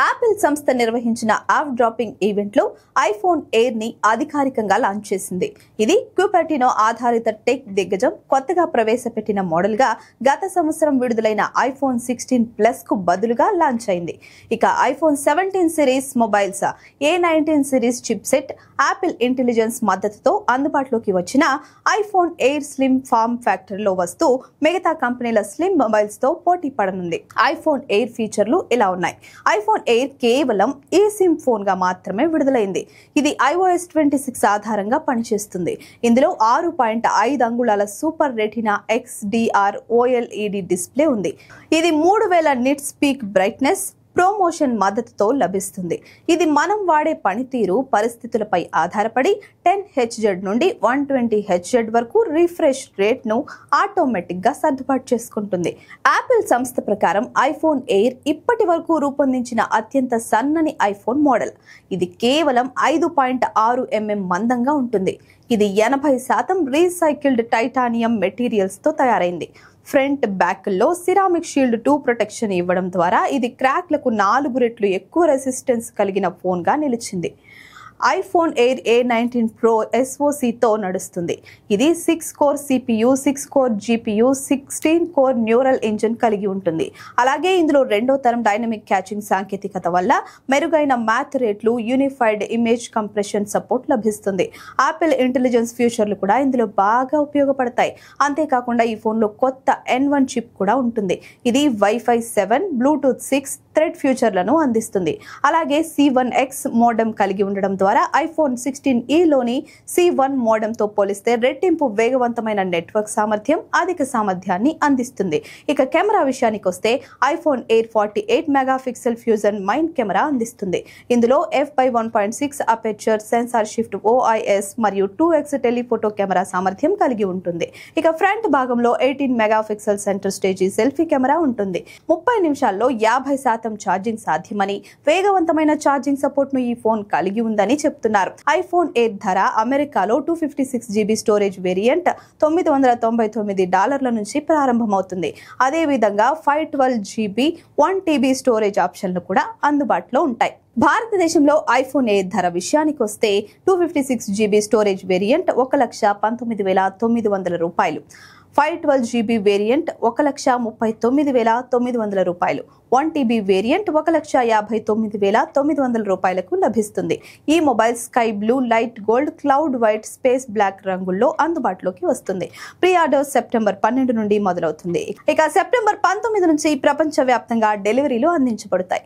Apple సంస్థ నిర్వహించిన app dropping event లో ఐఫోన్ ఎయిర్ ని అధికారికంగా లాంచ్ చేసింది. ఇది క్యూపర్టినో ఆధారిత టెక్ దిగ్గజం కొత్తగా ప్రవేశపెట్టిన మోడల్ గా గత సంవత్సరం విడుదలైన ఐఫోన్ 16 ప్లస్ కు బదులుగా లాంచ్ అయింది. ఇక iPhone 17 series mobiles A19 series chip set Apple intelligence మద్దతుతో అందుబాటులోకి వచ్చిన iPhone air slim form factor లో వస్తూ మిగతా కంపెనీల స్లిమ్ మొబైల్స్ తో పోటీ పడనుంది. ఐఫోన్ ఎయిర్ ఫీచర్లు ఇలా ఉన్నాయి. ఐఫోన్ ఎయిర్ కేవలం eSIM ఫోన్ గా మాత్రమే విడుదలైంది. ఇది iOS 26 ఆధారంగా పనిచేస్తుంది. ఇందులో 6.5 అంగుళాల super retina XDR OLED display ఉంది. ఇది 3000 నిట్స్ పీక్ బ్రైట్నెస్ ప్రోమోషన్ మద్దతుతో లభిస్తుంది. ఇది మనం వాడే పనితీరు పరిస్థితులపై ఆధారపడి 10Hz నుండి 120Hz వరకు రిఫ్రెష్ రేట్ ను ఆటోమేటిక్ గా సర్దుబాటు చేసుకుంటుంది. యాపిల్ సంస్థ ప్రకారం ఐఫోన్ ఎయిర్ ఇప్పటి వరకు రూపొందించిన అత్యంత సన్నని ఐఫోన్ మోడల్. ఇది కేవలం 5.6 mm మందంగా ఉంటుంది. ఇది 80% రీసైకిల్డ్ టైటానియం మెటీరియల్స్ తో తయారైంది. ఫ్రంట్ బ్యాక్ లో సిరామిక్ షీల్డ్ 2 ప్రొటెక్షన్ ఇవ్వడం ద్వారా ఇది క్రాక్లకు 4 రెట్లు ఎక్కువ రెసిస్టెన్స్ కలిగిన ఫోన్ గా నిలిచింది. IPhone air A19 Pro SoC తో నడుస్తుంది. ఇది 6 core CPU, 6 core GPU, 16 core neural engine కలిగి ఉంటుంది. అలాగే ఇందులో రెండో తరం డైనమిక్ క్యాచింగ్ సాంకేతికత వల్ల మెరుగైన మ్యాథ్ రేట్లు, యూనిఫైడ్ ఇమేజ్ కంప్రెషన్ సపోర్ట్ లభిస్తుంది. యాపిల్ ఇంటెలిజెన్స్ ఫ్యూచర్లు కూడా ఇందులో బాగా ఉపయోగపడతాయి. అంతేకాకుండా ఈ ఫోన్ లో కొత్త N1 చిప్ కూడా ఉంటుంది. ఇది Wi-Fi 7, Bluetooth 6 థ్రెడ్ ఫ్యూచర్లను అందిస్తుంది. అలాగే C1X మోడెమ్ కలిగి ఉండడం ద్వారా ఐఫోన్ 16e లోని C1 మోడెమ్ తో పోలిస్తే రెట్టింపు వేగవంతమైన నెట్వర్క్ సామర్థ్యం, అధిక సామర్థ్యాన్ని అందిస్తుంది. ఇక కెమెరా విషయానికి వస్తే iPhone air 48 megapixel fusion main camera అందిస్తుంది. ఇందులో f/1.6 aperture, censor shift OIS మరియు 2x టెలిఫోటో కెమెరా సామర్థ్యం కలిగి ఉంటుంది. ఇక ఫ్రంట్ భాగంలో 18 megapixel centre stage selfie camera ఉంటుంది. 30 నిమిషాల్లో 50% ఛార్జింగ్ సాధ్యమని, వేగవంతమైన ఛార్జింగ్ సపోర్ట్ ను ఈ ఫోన్ కలిగి ఉందని చెప్తున్నారు. ఐఫోన్ ఎయిర్ ధర అమెరికాలో 256GB స్టోరేజ్ వేరియంట్ $999 నుంచి ప్రారంభమవుతుంది. అదే విధంగా 512GB 1TB స్టోరేజ్ ఆప్షన్లు కూడా అందుబాటులో ఉంటాయి. భారతదేశంలో ఐఫోన్ ఎయిర్ ధర విషయానికి వస్తే 256GB storage variant $1,39,900, 512GB variant $1,39,900, 1TB variant $1,59,900 లభిస్తుంది. ఈ mobile sky blue, light gold, cloud white, space black రంగుల్లో అందుబాటులోకి వస్తుంది. ప్రీ ఆర్డర్ సెప్టెంబర్ 12 నుండి మొదలవుతుంది. ఇక సెప్టెంబర్ 19 నుంచి ప్రపంచవ్యాప్తంగా డెలివరీలు అందించబడతాయి.